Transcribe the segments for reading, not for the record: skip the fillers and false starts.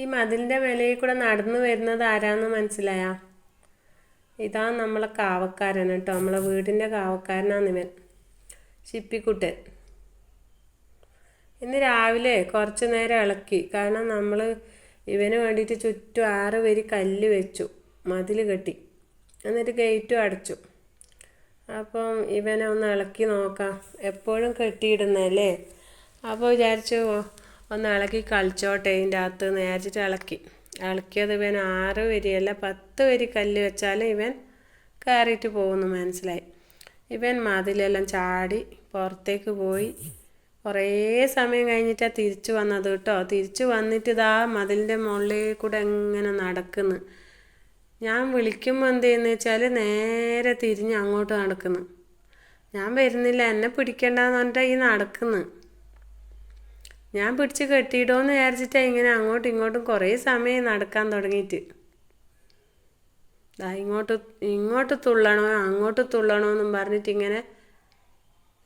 ഈ മതിലിൻ്റെ മേലയിൽ കൂടെ നടന്നു വരുന്നത് ആരാന്ന് മനസ്സിലായാ? ഇതാ നമ്മളെ കാവക്കാരൻ കേട്ടോ, നമ്മളെ വീടിൻ്റെ കാവക്കാരനാണ് ഇവൻ, ഷിപ്പിക്കുട്ടൻ. ഇന്ന് രാവിലെ കുറച്ച് നേരം ഇളക്കി. കാരണം നമ്മൾ ഇവന് വേണ്ടിയിട്ട് ചുറ്റും 6 വരി കല്ല് വെച്ചു, മതിൽ കെട്ടി, എന്നിട്ട് ഗേറ്റും അടച്ചു. അപ്പം ഇവനെ ഒന്ന് ഇളക്കി നോക്കാം, എപ്പോഴും കെട്ടിയിടുന്നല്ലേ. അപ്പോൾ വിചാരിച്ചു ഒന്ന് ഇളക്കി കളിച്ചോട്ടെ ഇതിൻ്റെ അകത്ത് നേരിച്ചിട്ട് ഇളക്കിയത് ഇവൻ 6 വരിയല്ല 10 വരി കല്ല് വെച്ചാലും ഇവൻ കയറിയിട്ട് പോകുന്നു മനസ്സിലായി. ഇവൻ മതിലെല്ലാം ചാടി പുറത്തേക്ക് പോയി. കുറേ സമയം കഴിഞ്ഞിട്ടാണ് തിരിച്ചു വന്നത് കേട്ടോ. തിരിച്ചു വന്നിട്ട് ഇതാ മതിലിൻ്റെ മുകളിൽ കൂടെ എങ്ങനെ നടക്കുന്നു. ഞാൻ വിളിക്കുമ്പോൾ എന്ത് ചെയ്യുന്നത് വെച്ചാൽ നേരെ തിരിഞ്ഞ് അങ്ങോട്ട് നടക്കുന്നു. ഞാൻ വരുന്നില്ല, എന്നെ പിടിക്കണ്ടെന്ന് പറഞ്ഞിട്ടാണ് ഈ നടക്കുന്നു. ഞാൻ പിടിച്ച് കെട്ടിയിടുമെന്ന് വിചാരിച്ചിട്ടാണ് ഇങ്ങനെ അങ്ങോട്ടും ഇങ്ങോട്ടും കുറേ സമയം നടക്കാൻ തുടങ്ങിയിട്ട്. ഇങ്ങോട്ട് തുള്ളണോ അങ്ങോട്ട് തുള്ളണോ എന്നും പറഞ്ഞിട്ട് ഇങ്ങനെ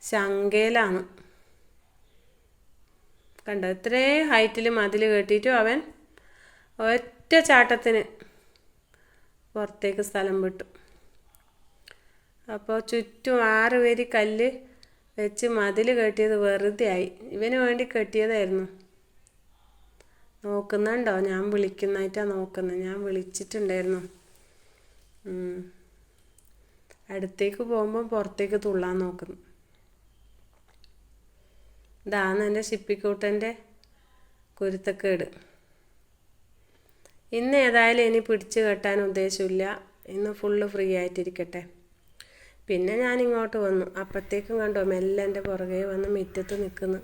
ശങ്കയിലാണ്. കണ്ടോ, ഇത്രയും ഹൈറ്റിൽ മതിൽ കെട്ടിയിട്ടും അവൻ ഒറ്റ ചാട്ടത്തിന് പുറത്തേക്ക് സ്ഥലം വിട്ടു. അപ്പോൾ ചുറ്റും 6 വരി കല്ല് വെച്ച് മതിൽ കെട്ടിയത് വെറുതെ ആയി. ഇവന് വേണ്ടി കെട്ടിയതായിരുന്നു. നോക്കുന്നുണ്ടോ? ഞാൻ വിളിക്കുന്നതായിട്ടാണ് നോക്കുന്നത്. ഞാൻ വിളിച്ചിട്ടുണ്ടായിരുന്നു. അടുത്തേക്ക് പോകുമ്പം പുറത്തേക്ക് തുള്ളാൻ നോക്കുന്നു. ഇതാണ് എൻ്റെ ഷിപ്പിക്കൂട്ടൻ്റെ കുരുത്തക്കേട്. ഇന്ന് ഏതായാലും ഇനി പിടിച്ച് കെട്ടാൻ ഉദ്ദേശമില്ല. ഇന്ന് ഫുള്ള് ഫ്രീ ആയിട്ടിരിക്കട്ടെ. പിന്നെ ഞാൻ ഇങ്ങോട്ട് വന്നു. അപ്പോഴത്തേക്കും കണ്ടോ മെല്ലെ എൻ്റെ പുറകെ വന്ന് മുറ്റത്ത് നിൽക്കുന്നു.